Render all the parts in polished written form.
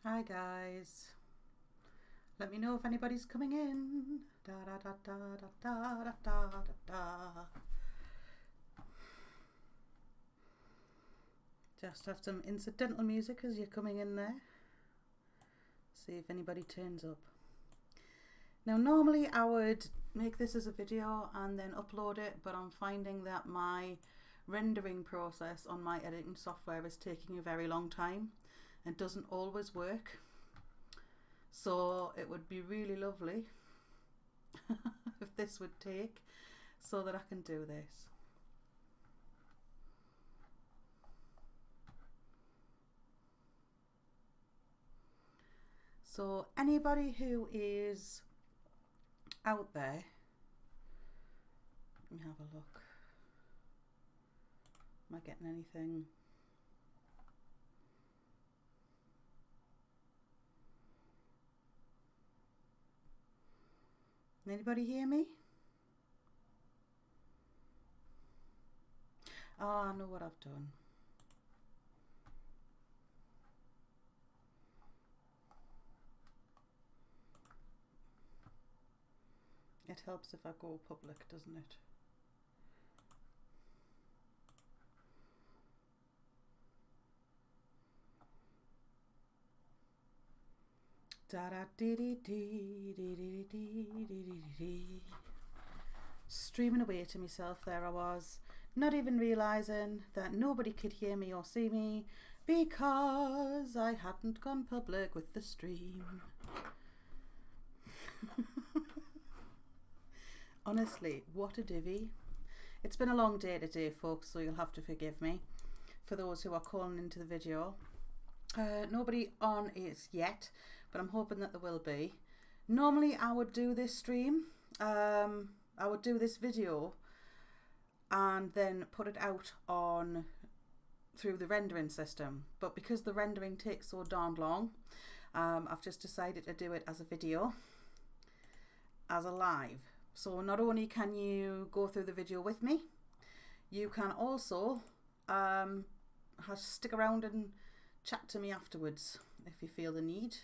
Hi guys. Let me know if anybody's coming in. Da da da da da da da da da da. Just have some incidental music as you're coming in there. See if anybody turns up. Now normally I would make this as a video and then upload it, but I'm finding that my rendering process on my editing software is taking a very long time and doesn't always work. So it would be really lovely if this would take so that I can do this. So anybody who is out there, let me have a look. Am I getting anything? Anybody hear me? Oh, I know what I've done. It helps if I go public, doesn't it? Da da dee dee dee dee dee dee dee dee. Streaming away to myself, there I was, not even realising that nobody could hear me or see me because I hadn't gone public with the stream. Honestly, what a divvy. It's been a long day today, folks, so you'll have to forgive me for those who are calling into the video. Nobody on it yet, but I'm hoping that there will be. Normally I would do this stream, I would do this video and then put it out on through the rendering system, but because the rendering takes so darn long, I've just decided to do it as a video, as a live. So not only can you go through the video with me, you can also stick around and chat to me afterwards if you feel the need.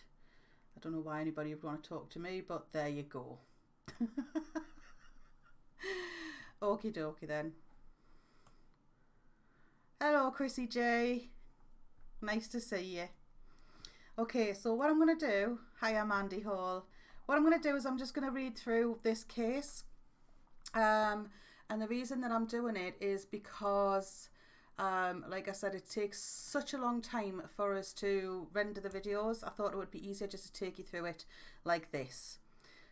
I don't know why anybody would want to talk to me, but there you go. Okie dokie then. Hello Chrissy J. Nice to see you. Okay, so what I'm going to do, hi, I'm Andy Hall. What I'm going to do is I'm just going to read through this case. And the reason that I'm doing it is because, like I said, it takes such a long time for us to render the videos. I thought it would be easier just to take you through it like this.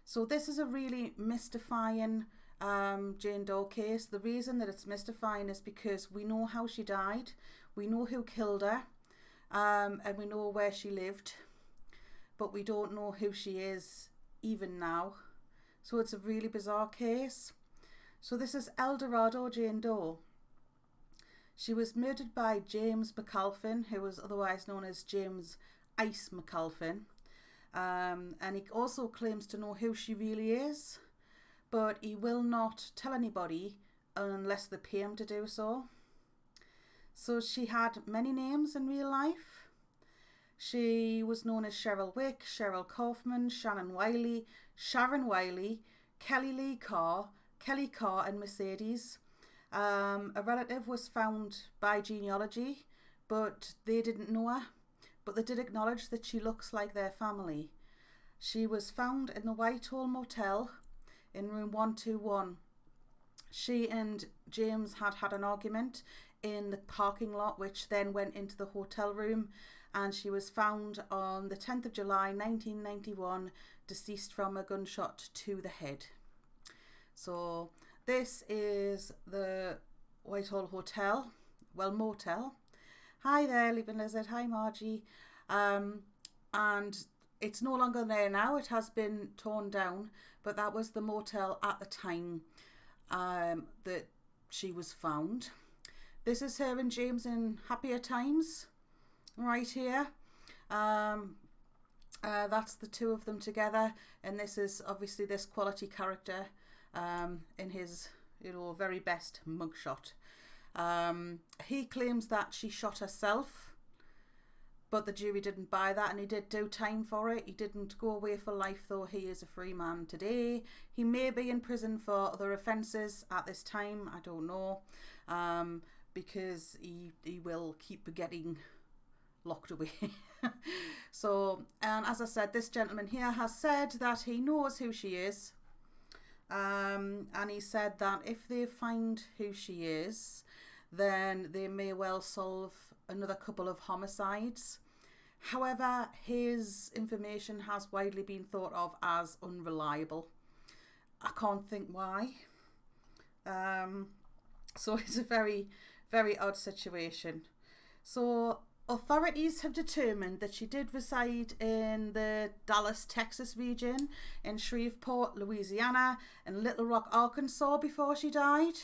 So this is a really mystifying Jane Doe case. The reason that it's mystifying is because we know how she died, we know who killed her, and we know where she lived, but we don't know who she is even now. So it's a really bizarre case. So this is Dorado Jane Doe. She was murdered by James McAlpin, who was otherwise known as James Ice McAlpin. And he also claims to know who she really is, but he will not tell anybody unless they pay him to do so. So she had many names in real life. She was known as Cheryl Wick, Cheryl Kaufman, Sharon Wiley, Kelly Lee Carr, Kelly Carr and Mercedes. A relative was found by genealogy, but they didn't know her. But they did acknowledge that she looks like their family. She was found in the Whitehall Motel in room 121. She and James had an argument in the parking lot, which then went into the hotel room, and she was found on the 10th of July 1991, deceased from a gunshot to the head. So this is the Whitehall Hotel, well, motel. Hi there, Leaving Lizard. Hi, Margie. And it's no longer there now. It has been torn down, but that was the motel at the time that she was found. This is her and James in happier times, right here. That's the two of them together, and this is obviously this quality character in his, very best mugshot. He claims that she shot herself. but the jury didn't buy that, and he did do time for it. He didn't go away for life, though he is a free man today. He may be in prison for other offences at this time, I don't know, because he will keep getting locked away. So, and as I said, this gentleman here has said that he knows who she is, and he said that if they find who she is, then they may well solve another couple of homicides. However, his information has widely been thought of as unreliable. I can't think why. So it's a very, very odd situation. So authorities have determined that she did reside in the Dallas, Texas region, in Shreveport, Louisiana, and Little Rock, Arkansas before she died.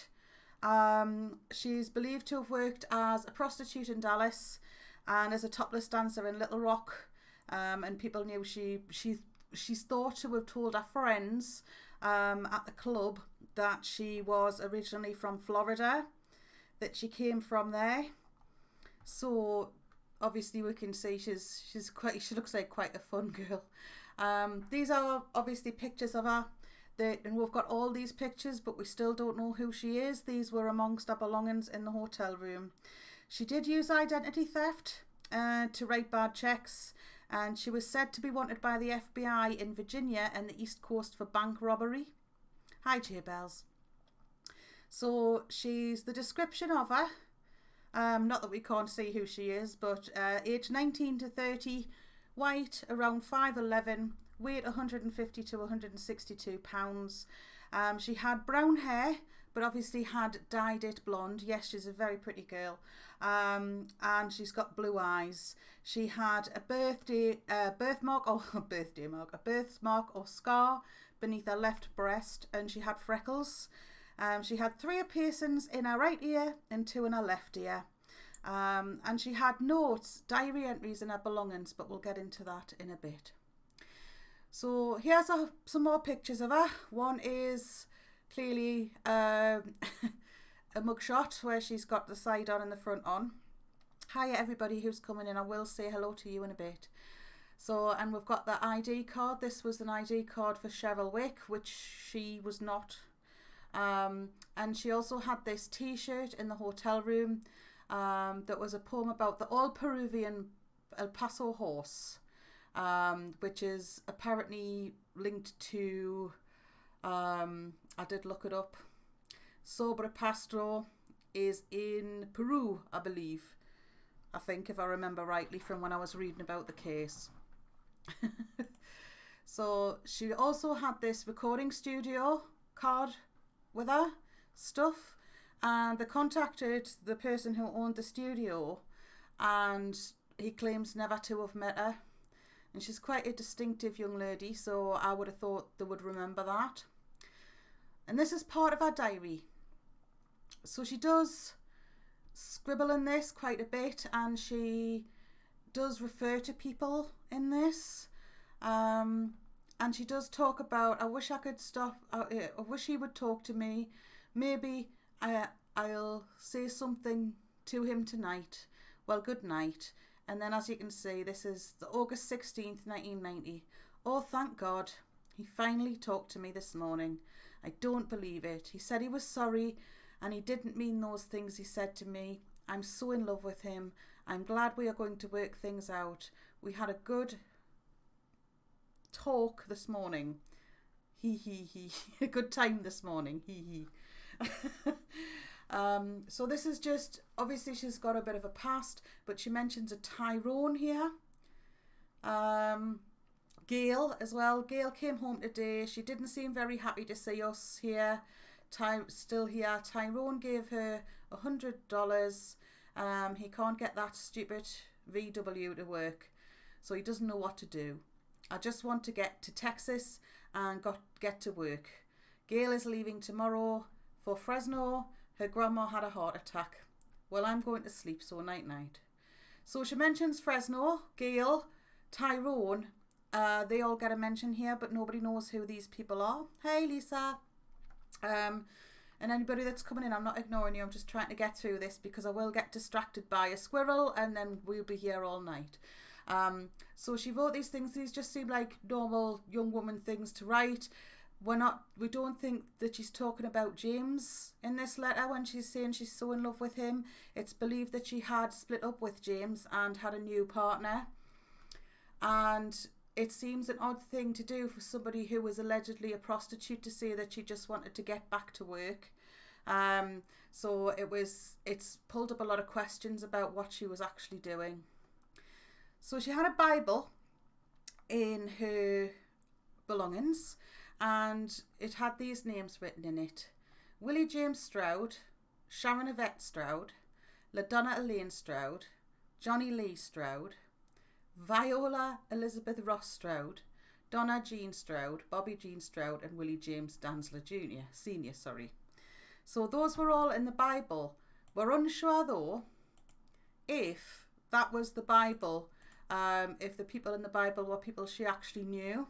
She's believed to have worked as a prostitute in Dallas and as a topless dancer in Little Rock, and people knew she's thought to have told her friends at the club that she was originally from Florida, that she came from there. So obviously we can see she looks like quite a fun girl. These are obviously pictures of her. And we've got all these pictures, but we still don't know who she is. These were amongst her belongings in the hotel room. She did use identity theft to write bad checks, and she was said to be wanted by the FBI in Virginia and the East Coast for bank robbery. Hi, J Bells. So she's the description of her. Not that we can't see who she is, but age 19 to 30, white, around 5'11", weight 150 to 162 pounds. She had brown hair, but obviously had dyed it blonde. Yes, she's a very pretty girl. And she's got blue eyes. She had a birthmark or scar beneath her left breast, and she had freckles. She had 3 piercings in her right ear and 2 in her left ear. And she had notes, diary entries in her belongings, but we'll get into that in a bit. So here's some more pictures of her. One is clearly a mugshot where she's got the side on and the front on. Hi everybody who's coming in. I will say hello to you in a bit. So, and we've got the ID card. This was an ID card for Cheryl Wick, which she was not. And she also had this t-shirt in the hotel room that was a poem about the all-Peruvian El Paso horse, which is apparently linked to, I did look it up, Sobre Pasto is in Peru, I believe. I think, if I remember rightly from when I was reading about the case. So she also had this recording studio card with her stuff, and they contacted the person who owned the studio, and he claims never to have met her. And she's quite a distinctive young lady, so I would have thought they would remember that. And this is part of her diary. So she does scribble in this quite a bit, and she does refer to people in this. And she does talk about, I wish I could stop, I wish he would talk to me. Maybe I'll say something to him tonight. Well, good night. And then, as you can see, this is the August 16th, 1990. Oh, thank God. He finally talked to me this morning. I don't believe it. He said he was sorry, and he didn't mean those things he said to me. I'm so in love with him. I'm glad we are going to work things out. We had a good talk this morning. A good time this morning. So this is just, obviously she's got a bit of a past, but she mentions a Tyrone here. Gail as well. Gail came home today. She didn't seem very happy to see us here. Still here. Tyrone gave her $100. He can't get that stupid VW to work, so he doesn't know what to do. I just want to get to Texas and get to work. Gail is leaving tomorrow for Fresno. Her grandma had a heart attack. Well, I'm going to sleep, so night night. So she mentions Fresno, Gail, Tyrone. They all get a mention here, but nobody knows who these people are. Hey, Lisa. And anybody that's coming in, I'm not ignoring you. I'm just trying to get through this because I will get distracted by a squirrel and then we'll be here all night. So she wrote these things. These just seem like normal young woman things to write. We don't think that she's talking about James in this letter when she's saying she's so in love with him. It's believed that she had split up with James and had a new partner. And it seems an odd thing to do for somebody who was allegedly a prostitute to say that she just wanted to get back to work. So it's pulled up a lot of questions about what she was actually doing. So she had a Bible in her belongings, and it had these names written in it: Willie James Stroud, Sharon Yvette Stroud, LaDonna Elaine Stroud, Johnny Lee Stroud, Viola Elizabeth Ross Stroud, Donna Jean Stroud, Bobby Jean Stroud, and Willie James Dansler Senior. So those were all in the Bible. We're unsure though if that was the Bible, if the people in the Bible were people she actually knew.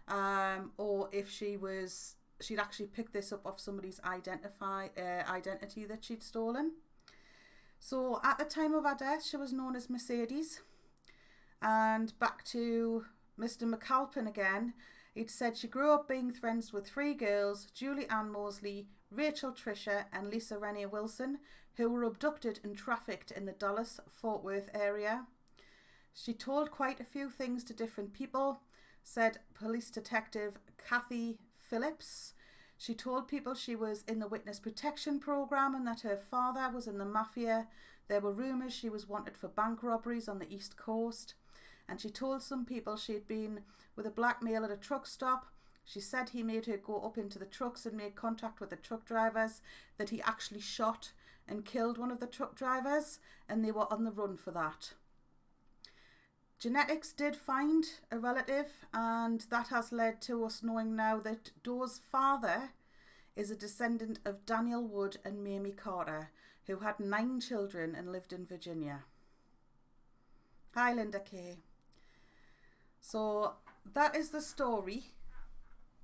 Or if she'd actually picked this up off somebody's identity that she'd stolen. So at the time of her death, she was known as Mercedes. And back to Mr. McAlpin again, he'd said she grew up being friends with 3 girls, Julie Ann Mosley, Rachel Tricia, and Lisa Renee Wilson, who were abducted and trafficked in the Dallas-Fort Worth area. She told quite a few things to different people, said police detective Kathy Phillips. She told people she was in the witness protection program and that her father was in the mafia. There were rumours she was wanted for bank robberies on the East Coast. And she told some people she had been with a black male at a truck stop. She said he made her go up into the trucks and make contact with the truck drivers, that he actually shot and killed one of the truck drivers, and they were on the run for that. Genetics did find a relative, and that has led to us knowing now that Doe's father is a descendant of Daniel Wood and Mamie Carter, who had 9 children and lived in Virginia. Hi, Linda Kay. So that is the story,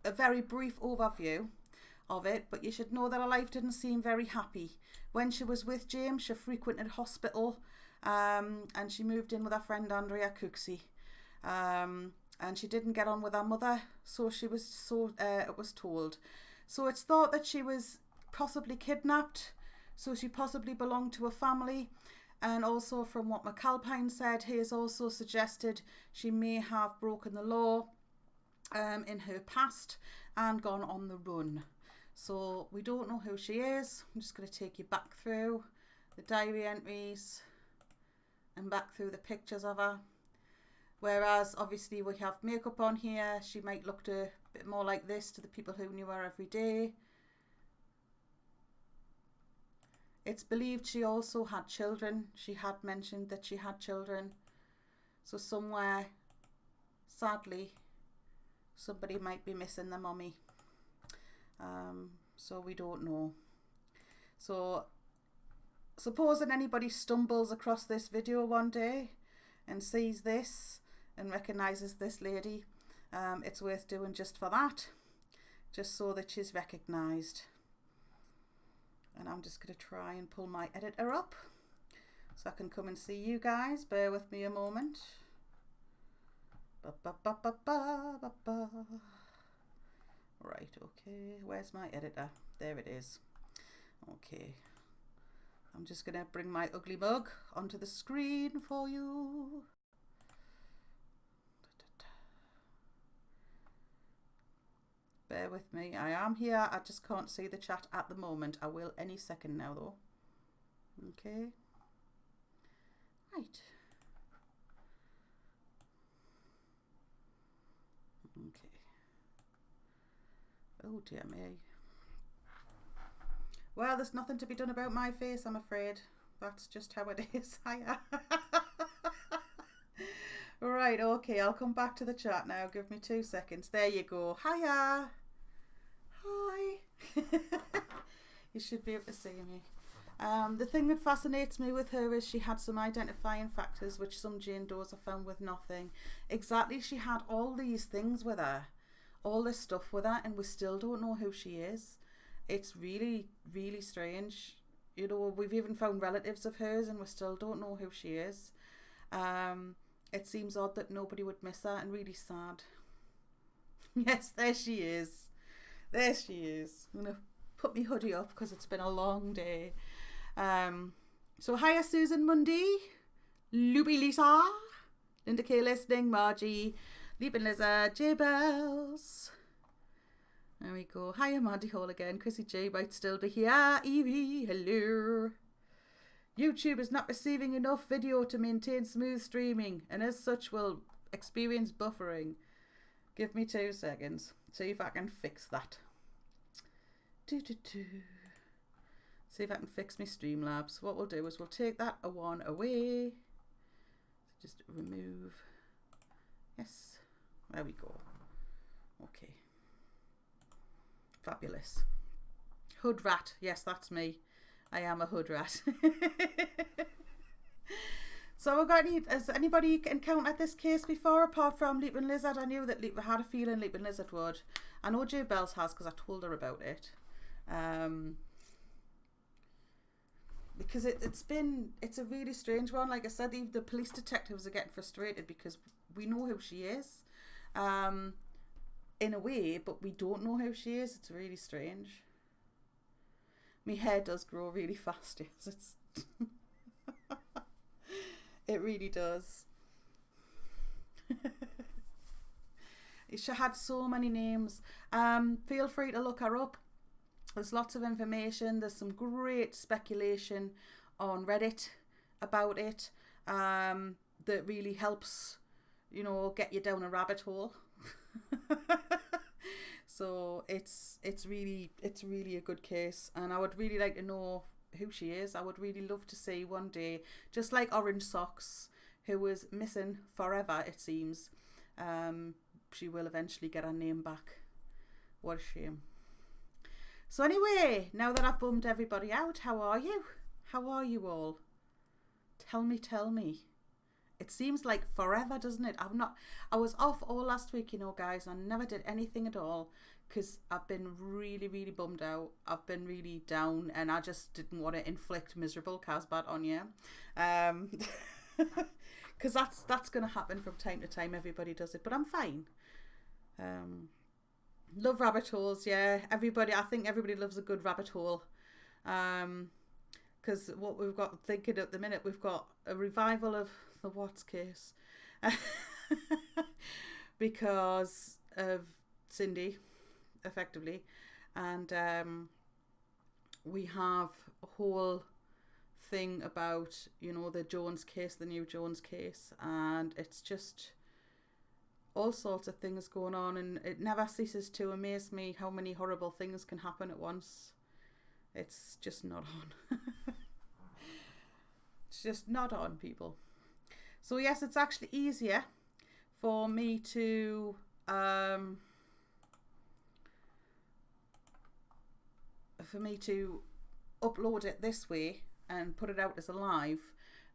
a very brief overview of it, but you should know that her life didn't seem very happy. When she was with James, she frequented hospital, and she moved in with her friend Andrea Cooksey. And she didn't get on with her mother, so it was told. So it's thought that she was possibly kidnapped, so she possibly belonged to a family. And also from what McAlpine said, he has also suggested she may have broken the law in her past and gone on the run. So we don't know who she is. I'm just going to take you back through the diary entries and back through the pictures of her. Whereas obviously we have makeup on here, she might look a bit more like this to the people who knew her every day. It's believed she also had children. She had mentioned that she had children. So somewhere, sadly, somebody might be missing the mummy. So we don't know. So supposing anybody stumbles across this video one day and sees this and recognises this lady, it's worth doing just for that, just so that she's recognised. And I'm just going to try and pull my editor up so I can come and see you guys. Bear with me a moment. Right, okay. Where's my editor? There it is. Okay. I'm just going to bring my ugly mug onto the screen for you. Bear with me. I am here. I just can't see the chat at the moment. I will any second now though. Okay. Right. Okay. Oh dear me. Well, there's nothing to be done about my face, I'm afraid. That's just how it is. Hiya. Right, okay, I'll come back to the chat now. Give me 2 seconds. There you go. Hiya. Hi. You should be able to see me. The thing that fascinates me with her is she had some identifying factors which some Jane Does have found with nothing. Exactly, she had all these things with her, all this stuff with her, and we still don't know who she is. It's really, really strange. You know, we've even found relatives of hers and we still don't know who she is. It seems odd that nobody would miss her and really sad. Yes, there she is. There she is. I'm going to put my hoodie up because it's been a long day. So hiya Susan Mundy, Loopy Lisa, Linda K listening, Margie, Leaping Lizard, J Bells. There we go. Hiya Mandy Hall again. Chrissy J might still be here. Evie, hello. YouTube is not receiving enough video to maintain smooth streaming and as such will experience buffering. Give me 2 seconds. See if I can fix that. See if I can fix my Streamlabs. What we'll do is we'll take that one away. Just remove. Yes. There we go. Okay. Fabulous. Hood rat. Yes, that's me. I am a hood rat. So we've got has anybody encountered this case before apart from Leaping Lizard? I knew that I had a feeling Leaping Lizard would. I know J Bells has because I told her about it. Because it's a really strange one. Like I said, the police detectives are getting frustrated because we know who she is. In a way, but we don't know who she is. It's really strange. My hair does grow really fast, yes. It's it really does. She had so many names. Feel free to look her up. There's lots of information. There's some great speculation on Reddit about it that really helps, you know, get you down a rabbit hole. So it's really a good case, and I would really like to know who she is. I would really love to see one day, just like Orange Socks, who was missing forever, it seems. She will eventually get her name back. What a shame. So anyway, now that I've bummed everybody out, how are you? How are you all? Tell me. It seems like forever, doesn't it? I was off all last week, you know, guys. I never did anything at all because I've been really, really bummed out. I've been really down and I just didn't want to inflict miserable Casbat on you. Because that's going to happen from time to time. Everybody does it, but I'm fine. Love rabbit holes, yeah. I think everybody loves a good rabbit hole. Because what we've got thinking at the minute, we've got a revival of the Watts case because of Cindy, effectively, and we have a whole thing about, you know, the Jones case, the new Jones case, and it's just all sorts of things going on, and it never ceases to amaze me how many horrible things can happen at once. It's just not on. It's just not on, people. So yes, it's actually easier for me to upload it this way and put it out as a live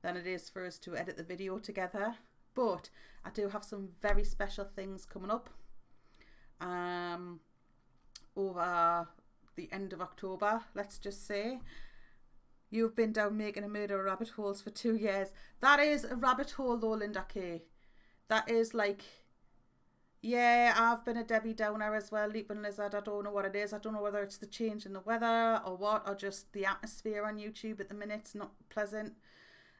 than it is for us to edit the video together. But I do have some very special things coming up over the end of October, let's just say. You've been down making a murder of rabbit holes for 2 years. That is a rabbit hole though, Linda K. That is like, yeah, I've been a Debbie Downer as well, Leaping Lizard. I don't know what it is. I don't know whether it's the change in the weather or what, or just the atmosphere on YouTube at the minute. It's not pleasant.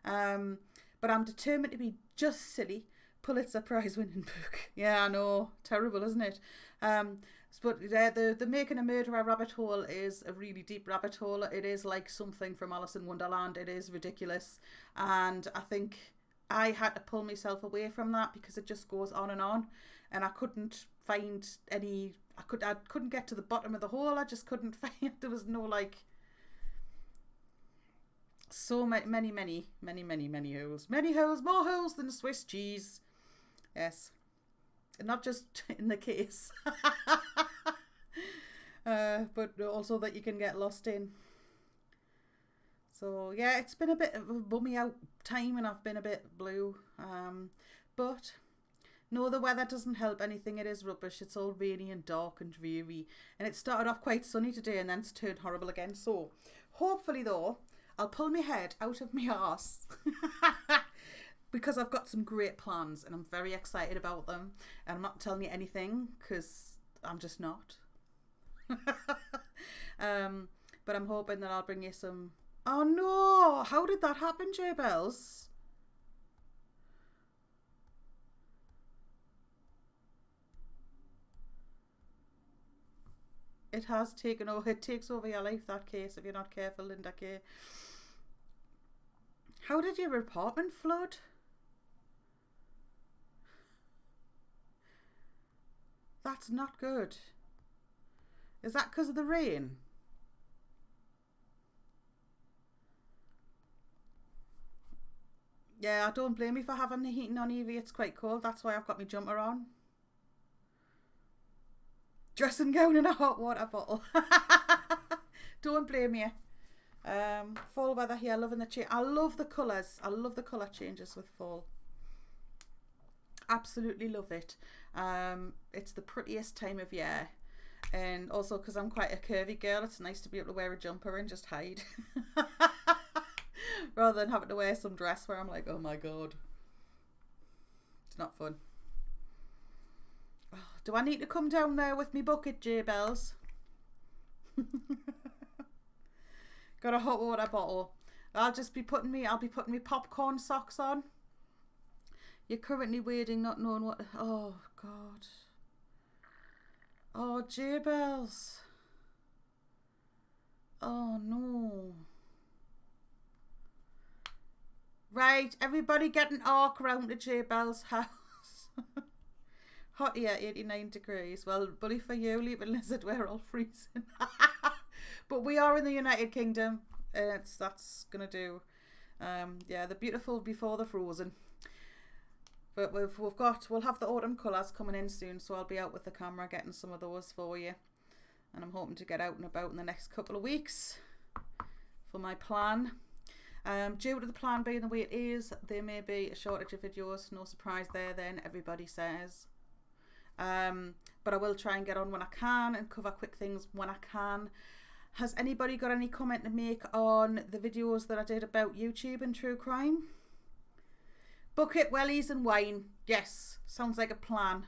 But I'm determined to be just silly. Pulitzer Prize winning book. Yeah, I know. Terrible, isn't it? But the Making a Murderer rabbit hole is a really deep rabbit hole. It is like something from Alice in Wonderland. It is ridiculous. And I think I had to pull myself away from that because it just goes on. And I couldn't find any... I couldn't get to the bottom of the hole. I just couldn't find... There was no, like... So many holes. Many holes, more holes than Swiss cheese. Yes. Not just in the case. But also that you can get lost in. So yeah, it's been a bit of a bummy out time and I've been a bit blue. But No, the weather doesn't help anything. It is rubbish. It's all rainy and dark and dreary. And it started off quite sunny today and then it's turned horrible again. So, hopefully though, I'll pull my head out of my arse. Because I've got some great plans and I'm very excited about them. And I'm not telling you anything because I'm just not. But I'm hoping that I'll bring you some... Oh no! How did that happen, J Bells? It has taken over. It takes over your life, that case, if you're not careful, Linda K. How did your apartment flood? That's not good. Is that because of the rain? Yeah, I don't blame you for having the heating on, Evie. It's quite cold. That's why I've got my jumper on. Dressing gown in a hot water bottle. Don't blame you. Fall weather here. Loving the change. I love the colours. I love the colour changes with fall. Absolutely love it. It's the prettiest time of year. And also because I'm quite a curvy girl, it's nice to be able to wear a jumper and just hide. Rather than having to wear some dress where I'm like, oh my god. It's not fun. Oh, do I need to come down there with me bucket, J Bells? Got a hot water bottle. I'll be putting me popcorn socks on. You're currently waiting, not knowing what... Oh, God. Oh, J Bells. Oh, no. Right, everybody get an arc round to J Bells' house. Hot here, 89 degrees. Well, bully for you, Leap and Lizard, we're all freezing. But we are in the United Kingdom. That's going to do. Yeah, the beautiful before the frozen. But we'll have the autumn colours coming in soon, so I'll be out with the camera getting some of those for you. And I'm hoping to get out and about in the next couple of weeks for my plan. Due to the plan being the way it is, there may be a shortage of videos. No surprise there then, everybody says. But I will try and get on when I can and cover quick things when I can. Has anybody got any comment to make on the videos that I did about YouTube and true crime? Bucket, wellies and wine. Yes, sounds like a plan.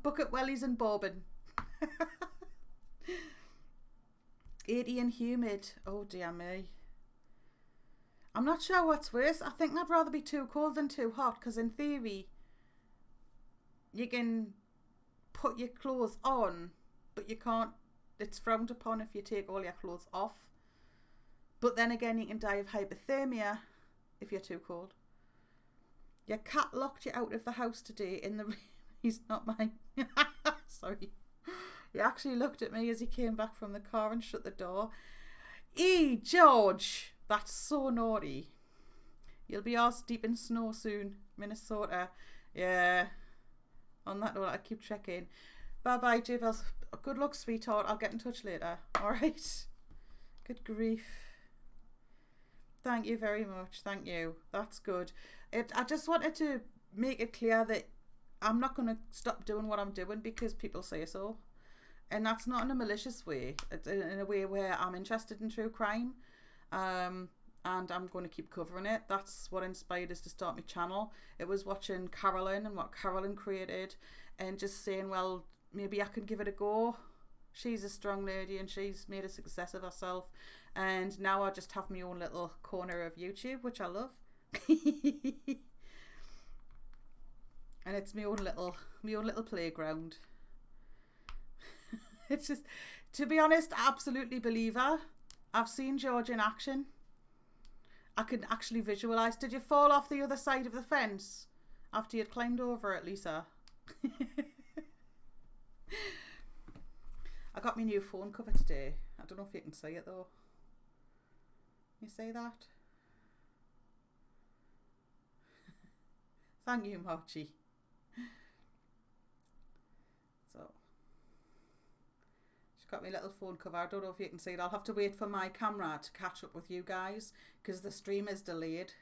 Bucket, wellies and bourbon. 80 and humid. Oh dear me. I'm not sure what's worse. I think I'd rather be too cold than too hot, because in theory you can put your clothes on, but you can't. It's frowned upon if you take all your clothes off. But then again, you can die of hypothermia if you're too cold. Your cat locked you out of the house today in the rain. He's not mine. Sorry. He actually looked at me as he came back from the car and shut the door. George! That's so naughty. You'll be arse deep in snow soon, Minnesota. Yeah. On that note, I keep checking. Bye-bye, J-Bells. Good luck, sweetheart. I'll get in touch later. Alright. Good grief. Thank you very much. Thank you. That's good. I just wanted to make it clear that I'm not going to stop doing what I'm doing because people say so. And that's not in a malicious way. It's in a way where I'm interested in true crime. And I'm going to keep covering it. That's what inspired us to start my channel. It was watching Carolyn and what Carolyn created and just saying, well, maybe I could give it a go. She's a strong lady and she's made a success of herself. And now I just have my own little corner of YouTube, which I love. And it's my own little playground. It's just, to be honest, I absolutely believe her. I've seen George in action. I can actually visualise. Did you fall off the other side of the fence after you'd climbed over it, Lisa? I got my new phone cover today. I don't know if you can see it though. You see that? Thank you, Mochi. So, she's got my little phone cover. I don't know if you can see it. I'll have to wait for my camera to catch up with you guys because the stream is delayed.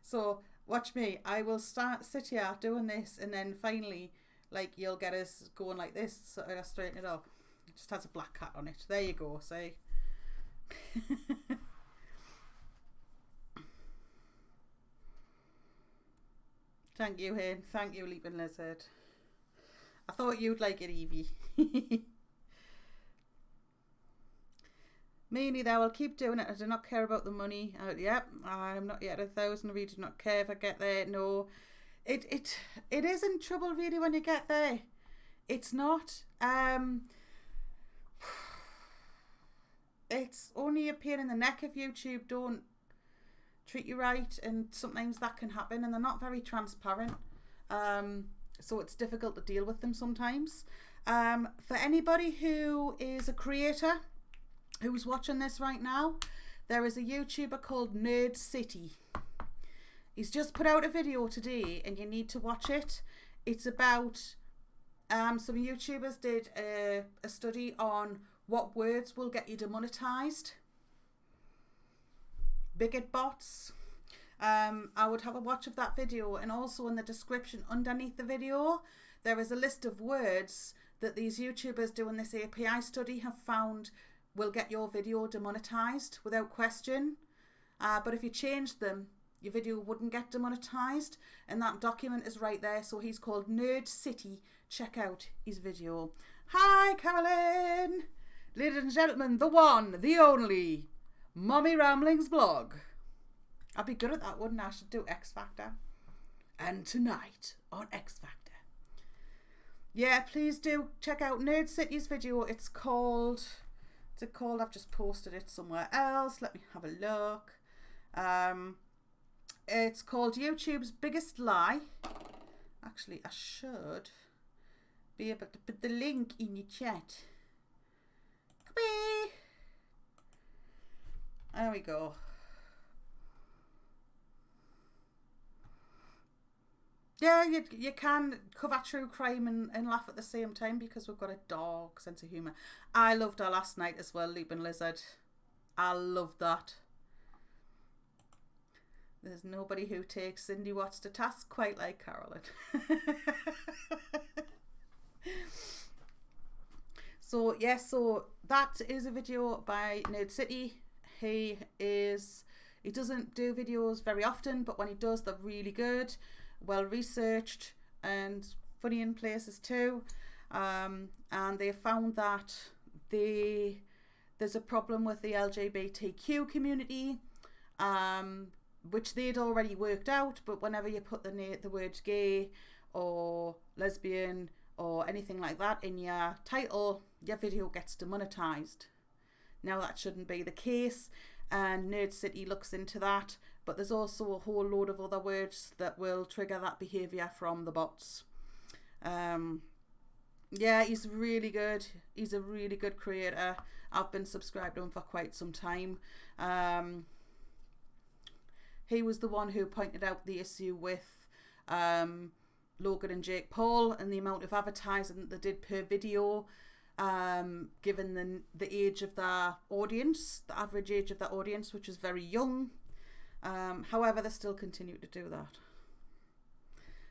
So Watch me. I will sit here doing this, and then finally, like, you'll get us going like this. So I straighten it up. It just has a black cat on it. There you go. See. Thank you, Hayne. Thank you, Leaping Lizard. I thought you'd like it, Evie. Me neither. I'll keep doing it. I do not care about the money. Yep, I'm not yet 1,000. I really do not care if I get there. No, it isn't trouble really when you get there. It's not. It's only a pain in the neck if YouTube don't treat you right, and sometimes that can happen, and they're not very transparent. So it's difficult to deal with them sometimes. For anybody who is a creator who's watching this right now, there is a YouTuber called Nerd City. He's just put out a video today, and you need to watch it. It's about some YouTubers did a study on what words will get you demonetized. Bigot bots. I would have a watch of that video, and also in the description underneath the video there is a list of words that these YouTubers doing this API study have found will get your video demonetized without question. But if you changed them, your video wouldn't get demonetized, and that document is right there. So he's called Nerd City. Check out his video. Hi, Carolyn. Ladies and gentlemen, the one, the only Mommy Ramblings blog. I'd be good at that, wouldn't I? I should do X Factor. And tonight on X Factor. Yeah, please do check out Nerd City's video. It's called, I've just posted it somewhere else. Let me have a look. It's called YouTube's Biggest Lie. Actually, I should be able to put the link in your chat. There we go. Yeah, you can cover true crime and laugh at the same time, because we've got a dark sense of humour. I loved her last night as well, Leaping Lizard. I loved that. There's nobody who takes Cindy Watts to task quite like Carolyn. So yes, so that is a video by Nerd City. He doesn't do videos very often, but when he does, they're really good, well researched, and funny in places too. And they found that there's a problem with the LGBTQ community, which they'd already worked out, but whenever you put the word gay or lesbian or anything like that in your title, your video gets demonetized. Now that shouldn't be the case, and Nerd City looks into that, but there's also a whole load of other words that will trigger that behaviour from the bots. Yeah, he's really good. He's a really good creator. I've been subscribed to him for quite some time. He was the one who pointed out the issue with Logan and Jake Paul and the amount of advertising that they did per video, given the age of their audience, the average age of their audience, which is very young. However, they still continue to do that.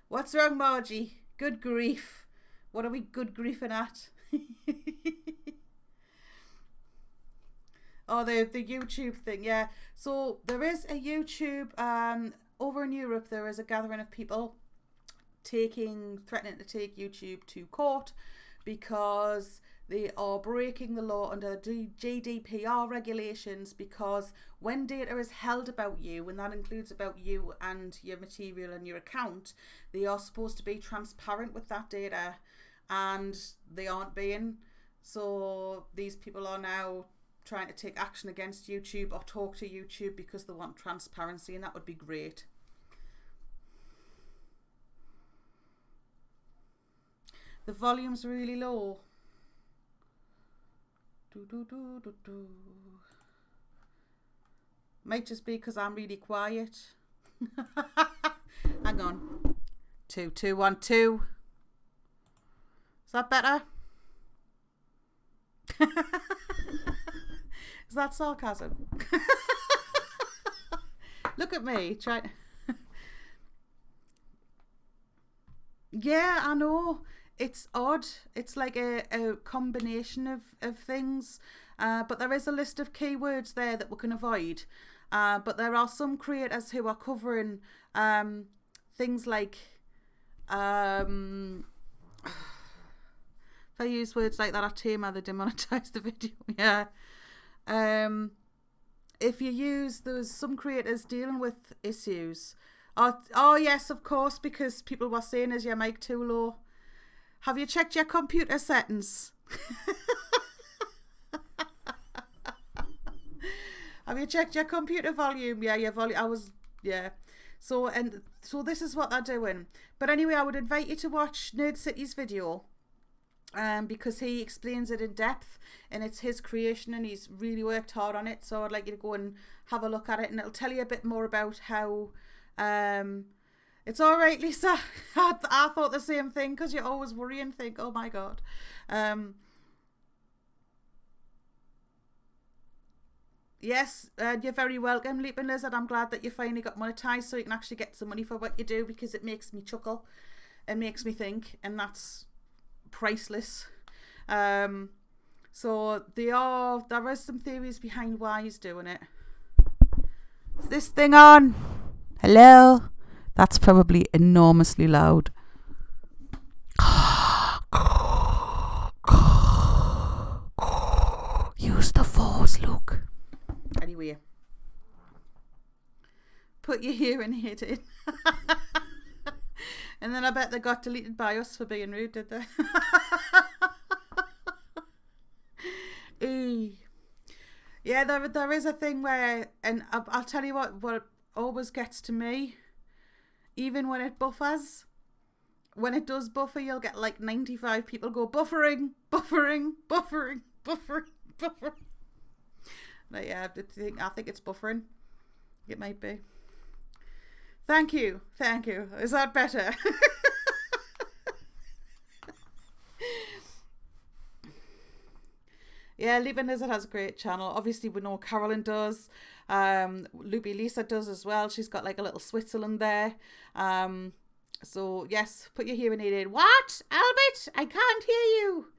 What's wrong, Margie? Good grief. What are we good griefing at? Oh, the YouTube thing, yeah. So there is a YouTube, over in Europe, there is a gathering of people threatening to take YouTube to court because they are breaking the law under the GDPR regulations, because when data is held about you, and that includes about you and your material and your account, they are supposed to be transparent with that data, and they aren't being. So these people are now trying to take action against YouTube or talk to YouTube because they want transparency, and that would be great. The volume's really low. Might just be because I'm really quiet. Hang on. 2, 2, 1, 2. Is that better? Is that sarcasm? Look at me. Yeah, I know. It's odd. It's like a combination of things. But there is a list of keywords there that we can avoid. But there are some creators who are covering things like if I use words like that, I Tama, they demonetize the video. Yeah. If you use, there's some creators dealing with issues. Oh yes, of course, because people were saying, is your mic too low? Have you checked your computer settings? Have you checked your computer volume? Yeah, your volume. Yeah. So this is what they're doing. But anyway, I would invite you to watch Nerd City's video. Because he explains it in depth, and it's his creation and he's really worked hard on it. So I'd like you to go and have a look at it, and it'll tell you a bit more about how it's all right, Lisa. I thought the same thing, because you always worry and think, oh my god. Yes, you're very welcome, Leaping Lizard. I'm glad that you finally got monetized so you can actually get some money for what you do, because it makes me chuckle and makes me think, and that's priceless. So there is some theories behind why he's doing it. Is this thing on? Hello? That's probably enormously loud. Use the force, Luke. Anyway, put your hearing aid in. And then I bet they got deleted by us for being rude, did they? Yeah, there is a thing where, and I'll tell you what always gets to me, even when it buffers, when it does buffer, you'll get like 95 people go buffering. Like, yeah, I think it's buffering. It might be. Thank you. Is that better? Yeah, Leaping Lizard has a great channel. Obviously, we know Carolyn does. Loopy Lisa does as well. She's got like a little Switzerland there. So, yes, put your hearing aid in. What? Albert? I can't hear you.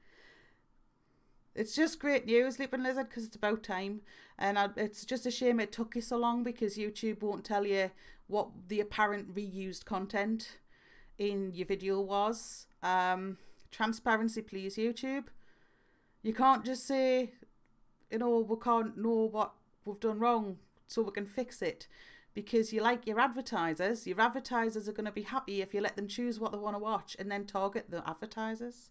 It's just great news, Leaping Lizard, because it's about time. And it's just a shame it took you so long, because YouTube won't tell you what the apparent reused content in your video was. Transparency, please, YouTube. You can't just say, we can't know what we've done wrong so we can fix it. Because you like your advertisers. Your advertisers are going to be happy if you let them choose what they want to watch and then target the advertisers.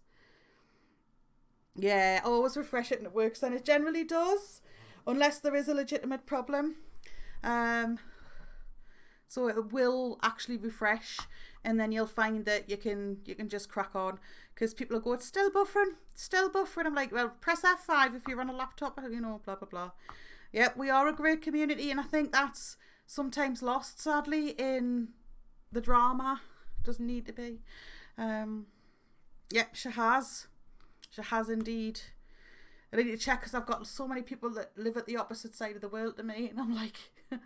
Yeah, always refresh it and it works, and it generally does, unless there is a legitimate problem. So it will actually refresh, and then you'll find that you can just crack on, because people will go, it's still buffering. I'm like, well, press F5 if you're on a laptop, blah blah blah. Yep, we are a great community, and I think that's sometimes lost, sadly, in the drama. Doesn't need to be. Yep, she has indeed. I need to check, because I've got so many people that live at the opposite side of the world to me, and I'm like,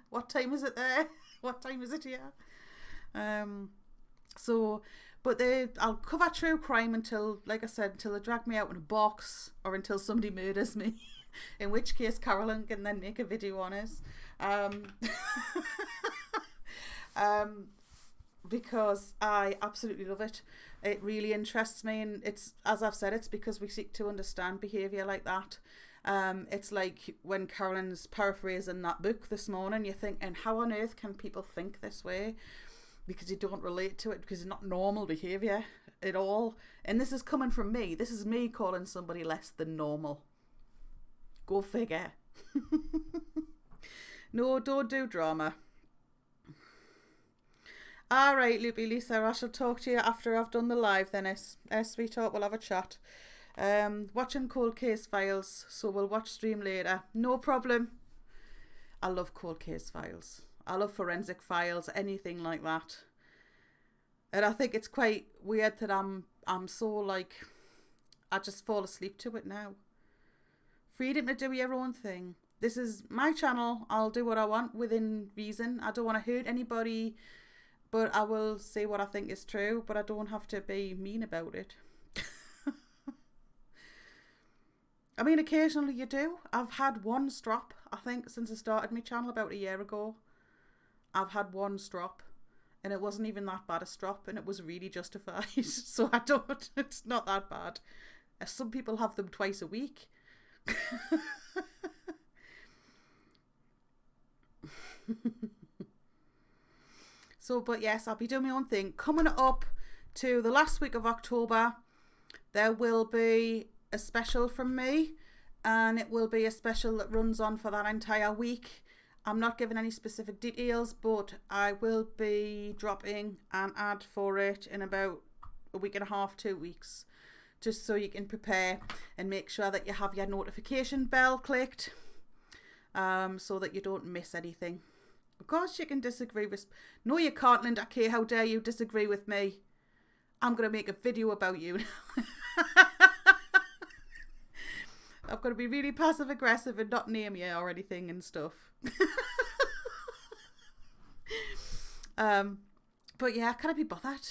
what time is it there? What time is it here? I'll cover true crime until, like I said, until they drag me out in a box, or until somebody murders me, in which case Carolyn can then make a video on it. Because I absolutely love it. It really interests me, and it's, as I've said, it's because we seek to understand behaviour like that. It's like when Carolyn's paraphrasing that book this morning, you think, and how on earth can people think this way? Because you don't relate to it, because it's not normal behaviour at all. And this is coming from me. This is me calling somebody less than normal. Go figure. No, don't do drama. All right, Loopy Lisa, I shall talk to you after I've done the live then, sweetheart. We'll have a chat. Watching Cold Case Files, so we'll watch stream later. No problem. I love Cold Case Files. I love forensic files, anything like that. And I think it's quite weird that I'm so like, I just fall asleep to it now. Freedom to do your own thing. This is my channel. I'll do what I want within reason. I don't want to hurt anybody but I will say what I think is true, but I don't have to be mean about it. I mean, occasionally you do. I've had one strop, I think, since I started my channel about a year ago. I've had one strop, and it wasn't even that bad a strop, and it was really justified. So it's not that bad. Some people have them twice a week. So, but yes, I'll be doing my own thing. Coming up to the last week of October, there will be a special from me, and it will be a special that runs on for that entire week. I'm not giving any specific details, but I will be dropping an ad for it in about a week and a half, 2 weeks, just so you can prepare and make sure that you have your notification bell clicked, so that you don't miss anything. Of course you can disagree with... No, you can't, Linda Kay. How dare you disagree with me? I'm going to make a video about you now. I've got to be really passive aggressive and not name you or anything and stuff. But yeah, can I be bothered?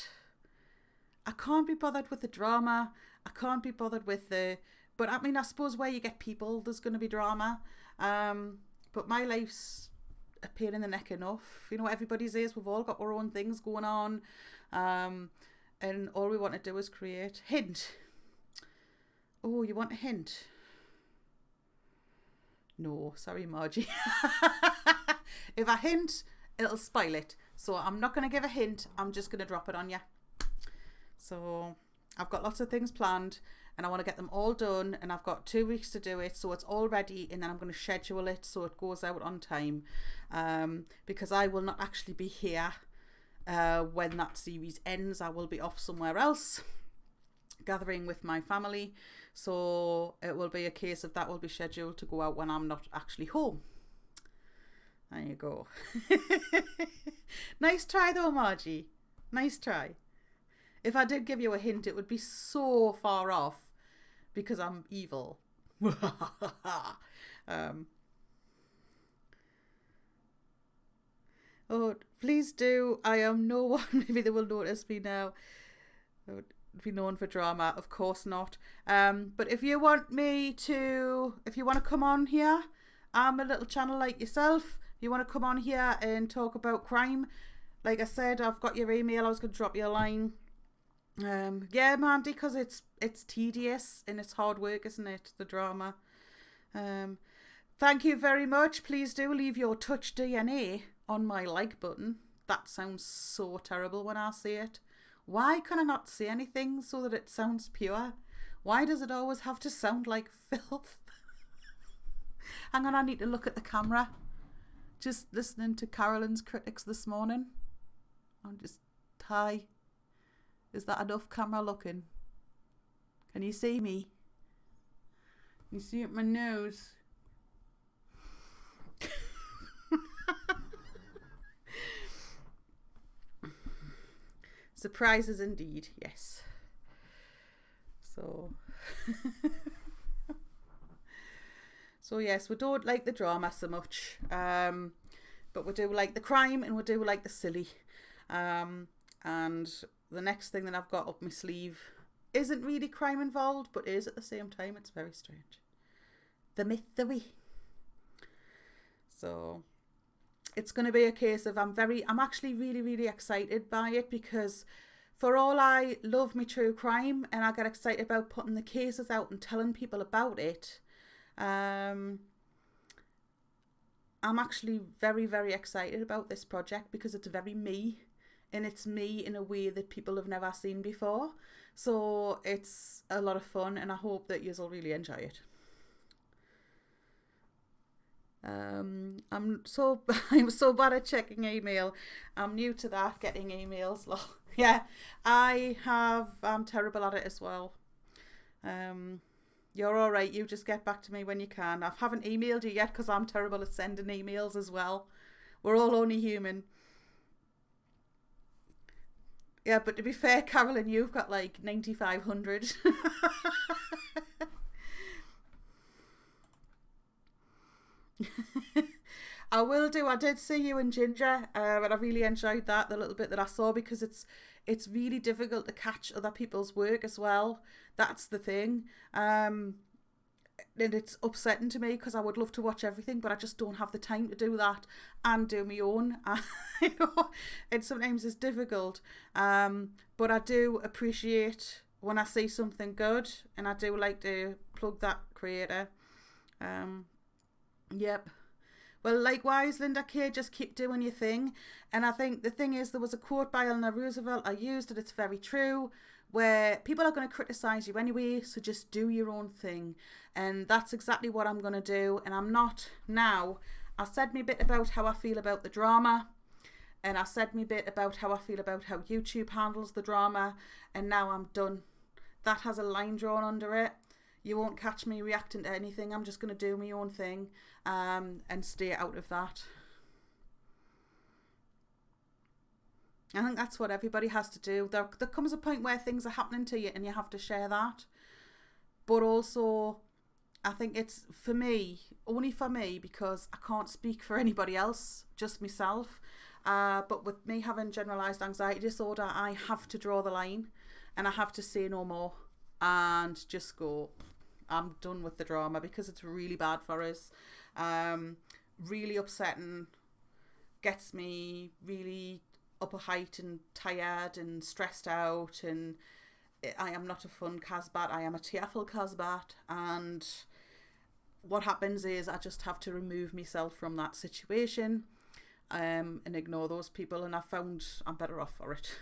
I can't be bothered with the drama. I can't be bothered with the... But I mean, I suppose where you get people, there's going to be drama. But my life's a pain in the neck enough. You know what everybody says? We've all got our own things going on. And all we want to do is create. Hint. Oh, you want a hint? No, sorry, Margie. If I hint, it'll spoil it. So I'm not going to give a hint. I'm just going to drop it on you. So I've got lots of things planned, and I want to get them all done, and I've got 2 weeks to do it, so it's all ready, and then I'm going to schedule it so it goes out on time, because I will not actually be here when that series ends. I will be off somewhere else gathering with my family, so it will be a case of that will be scheduled to go out when I'm not actually home. There you go. Nice try though, Margie. Nice try. If I did give you a hint, it would be so far off because I'm evil. Oh, please do. I am no one. Maybe they will notice me now. I would be known for drama. Of course not. But if you want to come on here, I'm a little channel like yourself. If you want to come on here and talk about crime, like I said, I've got your email. I was going to drop you a line. Yeah, Mandy, because it's tedious and it's hard work, isn't it? The drama. Thank you very much. Please do leave your touch DNA on my like button. That sounds so terrible when I say it. Why can I not say anything so that it sounds pure? Why does it always have to sound like filth? Hang on, I need to look at the camera. Just listening to Carolyn's critics this morning. I'm just... Hi. Is that enough camera looking? Can you see me? Can you see up my nose? Surprises indeed, yes. So... So yes, we don't like the drama so much, but we do like the crime and we do like the silly. And the next thing that I've got up my sleeve isn't really crime involved, but is at the same time. It's very strange. The mystery. So it's going to be a case of I'm actually really, really excited by it, because for all I love me true crime and I get excited about putting the cases out and telling people about it, I'm actually very, very excited about this project because it's very me, and it's me in a way that people have never seen before. So it's a lot of fun, and I hope that you'll really enjoy it. I'm so bad at checking email. I'm new to that, getting emails. Yeah, I'm terrible at it as well. You're all right. You just get back to me when you can. I haven't emailed you yet because I'm terrible at sending emails as well. We're all only human. Yeah, but to be fair, Carolyn, you've got like 9,500. I will do. I did see you and Ginger, and I really enjoyed that, the little bit that I saw, because it's really difficult to catch other people's work as well. That's the thing. And it's upsetting to me because I would love to watch everything, but I just don't have the time to do that and do my own. You know, and sometimes it's difficult. But I do appreciate when I see something good, and I do like to plug that creator. Yep. Well, likewise, Linda Kay, just keep doing your thing. And I think the thing is, there was a quote by Eleanor Roosevelt I used, and it's very true, where people are going to criticise you anyway, so just do your own thing. And that's exactly what I'm going to do. And I'm not now. I said me bit about how I feel about the drama, and I said me bit about how I feel about how YouTube handles the drama, and now I'm done. That has a line drawn under it. You won't catch me reacting to anything. I'm just going to do my own thing, and stay out of that. I think that's what everybody has to do. There comes a point where things are happening to you and you have to share that. But also, I think it's for me, only for me, because I can't speak for anybody else, just myself. But with me having generalised anxiety disorder, I have to draw the line, and I have to say no more and just go, I'm done with the drama, because it's really bad for us. Really upsetting, gets me really up a height and tired and stressed out, and I am not a fun Casbat, I am a tearful Casbat, and what happens is I just have to remove myself from that situation, and ignore those people, and I found I'm better off for it.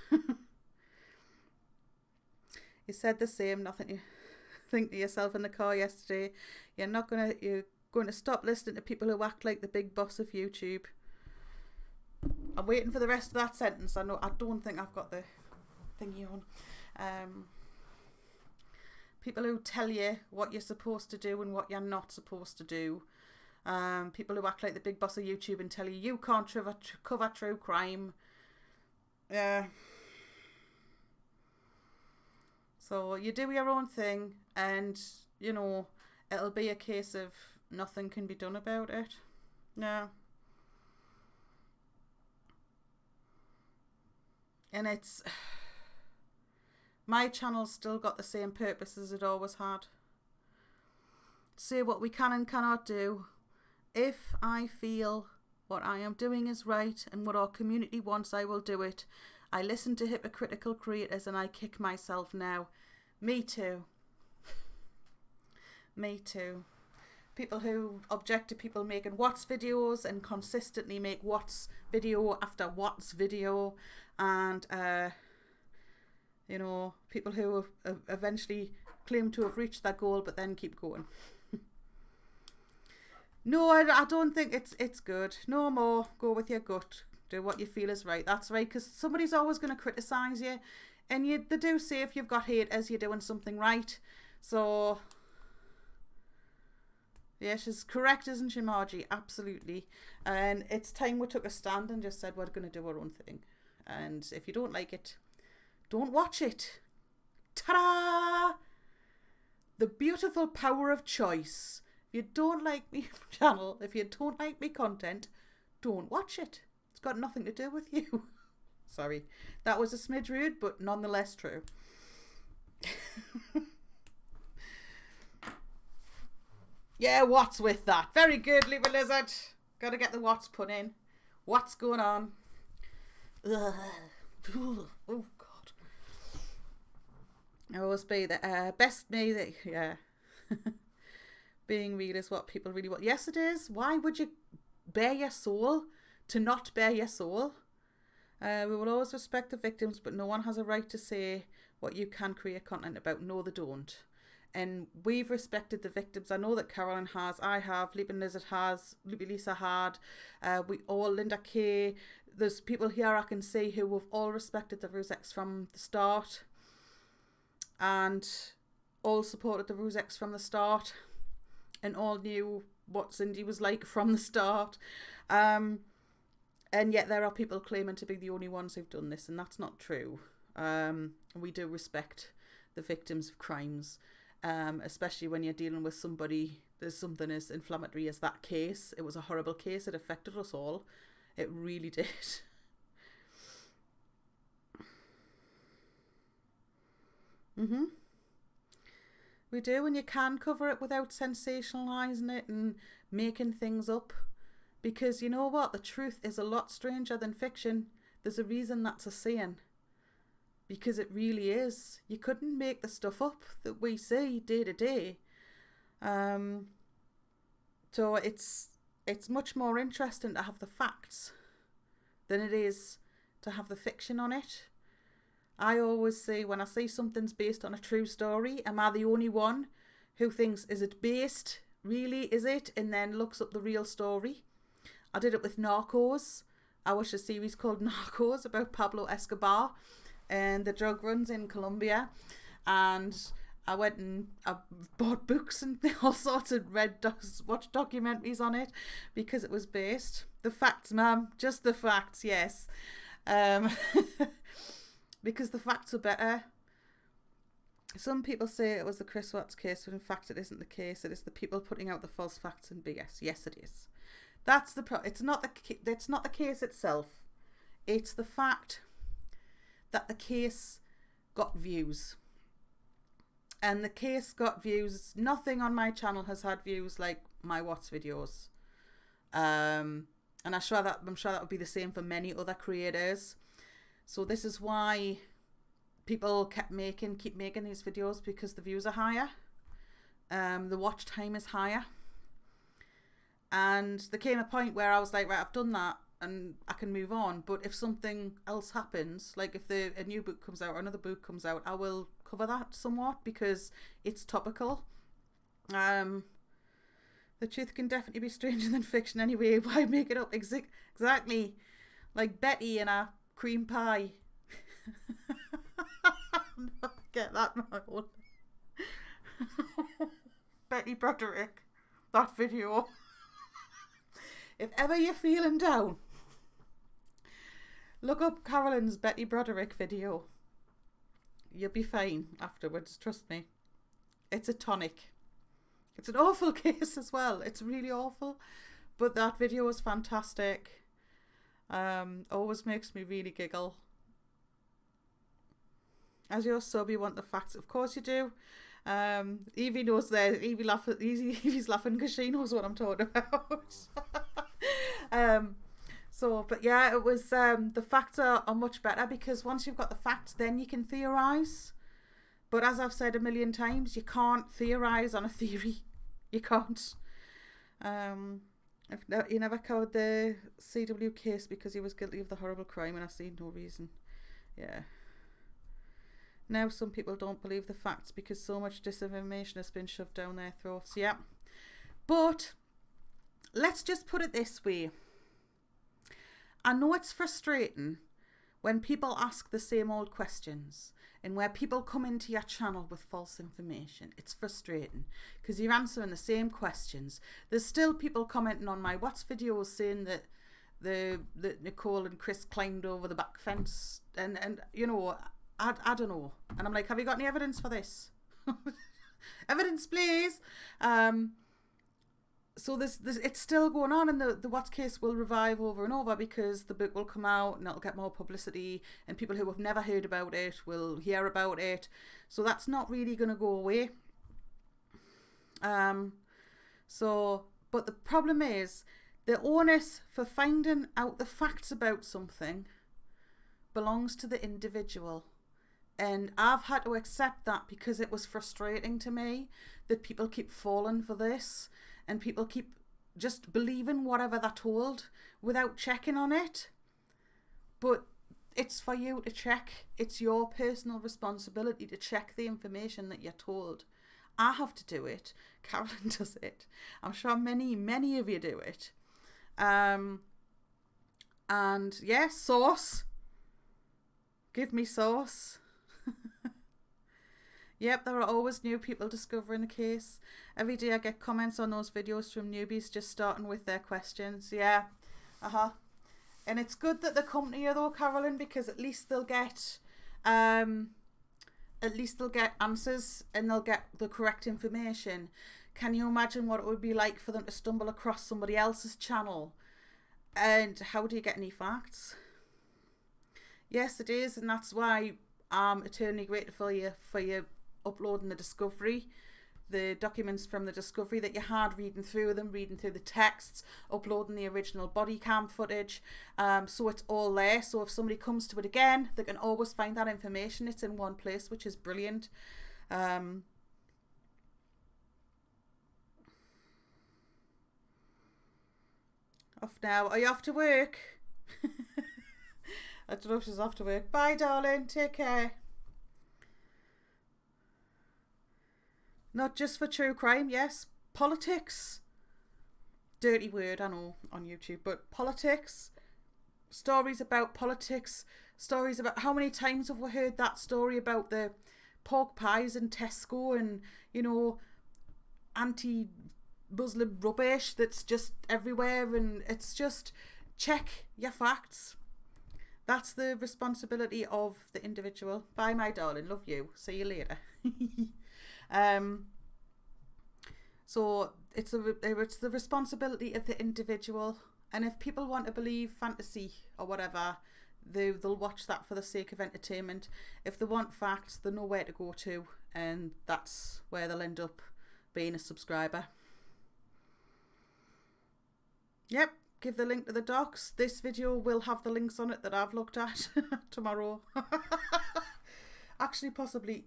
You said the same, nothing to think to yourself in the car yesterday. You're going to stop listening to people who act like the big boss of YouTube. I'm waiting for the rest of that sentence. I don't think I've got the thingy on. People who tell you what you're supposed to do and what you're not supposed to do. People who act like the big boss of YouTube and tell you can't cover true crime. So you do your own thing, and you know, it'll be a case of nothing can be done about it. Yeah. And it's, my channel's still got the same purpose as it always had. Say what we can and cannot do. If I feel what I am doing is right and what our community wants, I will do it. I listen to hypocritical creators and I kick myself now. Me too. Me too. People who object to people making Watts videos and consistently make Watts video after Watts video, and you know, people who eventually claim to have reached their goal but then keep going. No, I don't think it's good. No more. Go with your gut. Do what you feel is right. That's right, because somebody's always going to criticise you, and they do say if you've got haters, you're doing something right. So yeah, she's correct, isn't she, Margie? Absolutely. And it's time we took a stand and just said we're going to do our own thing. And if you don't like it, don't watch it. Ta-da! The beautiful power of choice. If you don't like me channel, if you don't like me content, don't watch it. It's got nothing to do with you. Sorry. That was a smidge rude, but nonetheless true. Yeah, what's with that? Very good, Libra Lizard. Got to get the what's put in. What's going on? Ugh. Oh, God. I always be the best me. Yeah. Being real is what people really want. Yes, it is. Why would you bare your soul to not bare your soul? We will always respect the victims, but no one has a right to say what you can create content about. No, they don't. And we've respected the victims. I know that Carolyn has, I have, Leaping Lizard has, Loopy Lisa had, we all, Linda Kay, there's people here I can see who have all respected the Rusex from the start and all supported the Rusex from the start and all knew what Cindy was like from the start. And yet there are people claiming to be the only ones who've done this, and that's not true. We do respect the victims of crimes. Especially when you're dealing with somebody there's something as inflammatory as that case. It was a horrible case. It affected us all. It really did. We do, and you can cover it without sensationalising it and making things up. Because you know what? The truth is a lot stranger than fiction. There's a reason that's a saying. Because it really is. You couldn't make the stuff up that we see day to day. So it's much more interesting to have the facts than it is to have the fiction on it. I always say, when I see something's based on a true story, am I the only one who thinks, is it based? Really, is it? And then looks up the real story. I did it with Narcos. I watched a series called Narcos about Pablo Escobar and the drug runs in Colombia. And I went and I bought books and all sorts of watched documentaries on it because it was based. The facts, ma'am. Just the facts, yes. Because the facts are better. Some people say it was the Chris Watts case, but in fact it isn't the case. It is the people putting out the false facts and BS. Yes, it is. That's the it's not the case itself. It's the fact that the case got views. And the case got views. Nothing on my channel has had views like my Watts videos. And I'm sure that would be the same for many other creators. So this is why people keep making these videos, because the views are higher. The watch time is higher. And there came a point where I was like, right, I've done that and I can move on. But if something else happens, like if a new book comes out or another book comes out, I will cover that somewhat because it's topical. The truth can definitely be stranger than fiction anyway. Why make it up? Exactly. Like Betty and a cream pie. Get that now. Betty Broderick. That video. If ever you're feeling down, look up Carolyn's Betty Broderick video. You'll be fine afterwards, trust me. It's a tonic. It's an awful case as well. It's really awful. But that video was fantastic. Always makes me really giggle. As your sub, you want the facts. Of course you do. Evie knows that. Evie's laughing because she knows what I'm talking about. But yeah, it was, the facts are much better, because once you've got the facts, then you can theorise. But as I've said a million times, you can't theorise on a theory. You can't. He never covered the CW case because he was guilty of the horrible crime, and I see no reason. Yeah. Now some people don't believe the facts because so much disinformation has been shoved down their throats. Yeah. But let's just put it this way. I know it's frustrating when people ask the same old questions and where people come into your channel with false information. It's frustrating because you're answering the same questions. There's still people commenting on my Watts videos saying that that Nicole and Chris climbed over the back fence, and you know, I don't know. And I'm like, have you got any evidence for this? Evidence, please. So this it's still going on, and the Watts case will revive over and over because the book will come out and it'll get more publicity, and people who have never heard about it will hear about it. So that's not really going to go away. But the problem is the onus for finding out the facts about something belongs to the individual. And I've had to accept that because it was frustrating to me that people keep falling for this and people keep just believing whatever they're told without checking on it. But it's for you to check. It's your personal responsibility to check the information that you're told. I have to do it. Carolyn does it. I'm sure many of you do it. And yeah, source. Give me source. Yep, there are always new people discovering the case. Every day I get comments on those videos from newbies just starting with their questions. Yeah, and it's good that they come to you though, Carolyn, because at least they'll get answers and they'll get the correct information. can you imagine what it would be like for them to stumble across somebody else's channel? And how do you get any facts? Yes, it is, and that's why I'm eternally grateful for you uploading the documents from the discovery that you had, reading through the texts, uploading the original body cam footage, so it's all there. So if somebody comes to it again, they can always find that information. It's in one place, which is brilliant. Off now. Are you off to work? I don't know if she's off to work. Bye, darling. Take care. Not just for true crime, yes. Politics. Dirty word, I know, on YouTube. But politics. Stories about politics. Stories about... How many times have we heard that story about the pork pies in Tesco and, you know, anti-Muslim rubbish that's just everywhere, and it's just check your facts. That's the responsibility of the individual. Bye, my darling. Love you. See you later. So it's the responsibility of the individual, and if people want to believe fantasy or whatever, they'll watch that for the sake of entertainment. If they want facts, they know where to go to, and that's where they'll end up being a subscriber. Yep, give the link to the docs. This video will have the links on it that I've looked at tomorrow. Actually, possibly,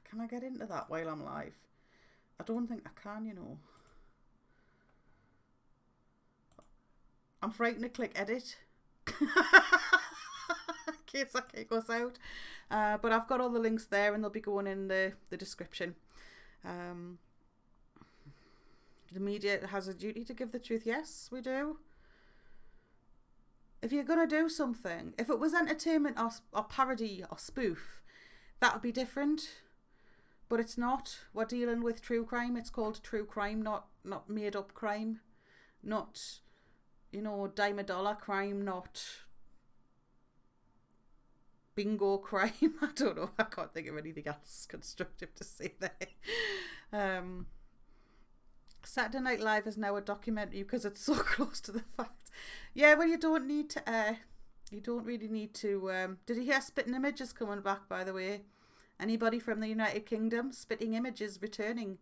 can I get into that while I'm live? I don't think I can, you know. I'm frightened to click edit in case that kid goes out. But I've got all the links there, and they'll be going in the description. The media has a duty to give the truth. Yes, we do. If you're going to do something, if it was entertainment or parody or spoof, that would be different. But it's not. We're dealing with true crime. It's called true crime, not made up crime. Not, you know, dime a dollar crime, not bingo crime. I don't know. I can't think of anything else constructive to say there. Saturday Night Live is now a documentary because it's so close to the fact. Yeah, well, you don't need to, you don't really need to, did you hear Spitting Image is coming back, by the way? Anybody from the United Kingdom, Spitting Image is returning.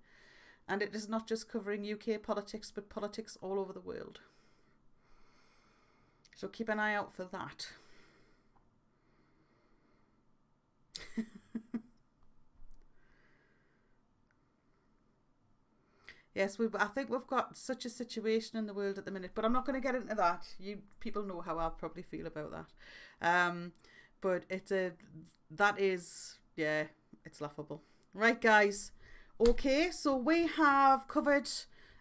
And it is not just covering UK politics, but politics all over the world. So keep an eye out for that. Yes, I think we've got such a situation in the world at the minute, but I'm not going to get into that. You people know how I'll probably feel about that. But that is, yeah, it's laughable. Right, guys. Okay, so we have covered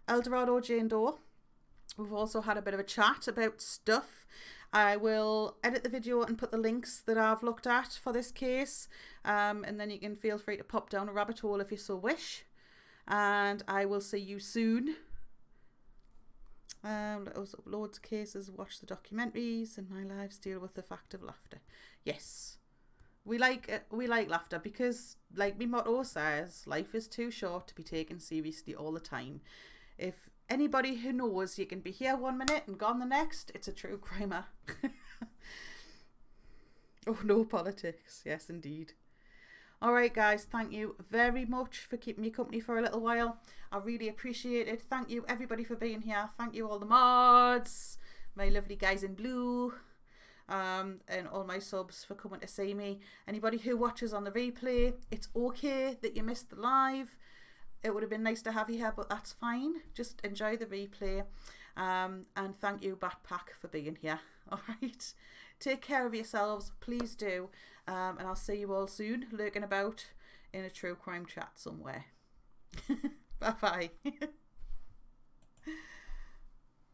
Dorado Jane Doe. We've also had a bit of a chat about stuff. I will edit the video and put the links that I've looked at for this case, and then you can feel free to pop down a rabbit hole if you so wish. And I will see you soon. Let us upload cases, watch the documentaries, and my lives deal with the fact of laughter. Yes, we like laughter because, like my motto says, life is too short to be taken seriously all the time. If anybody who knows you can be here 1 minute and gone the next, it's a true crimer. Oh, no politics. Yes, indeed. All right, guys, thank you very much for keeping me company for a little while. I really appreciate it. Thank you, everybody, for being here. Thank you, all the mods, my lovely guys in blue, and all my subs for coming to see me. Anybody who watches on the replay, it's okay that you missed the live. It would have been nice to have you here, but that's fine. Just enjoy the replay. And thank you, Backpack, for being here. All right. Take care of yourselves. Please do. And I'll see you all soon, lurking about in a true crime chat somewhere. Bye-bye.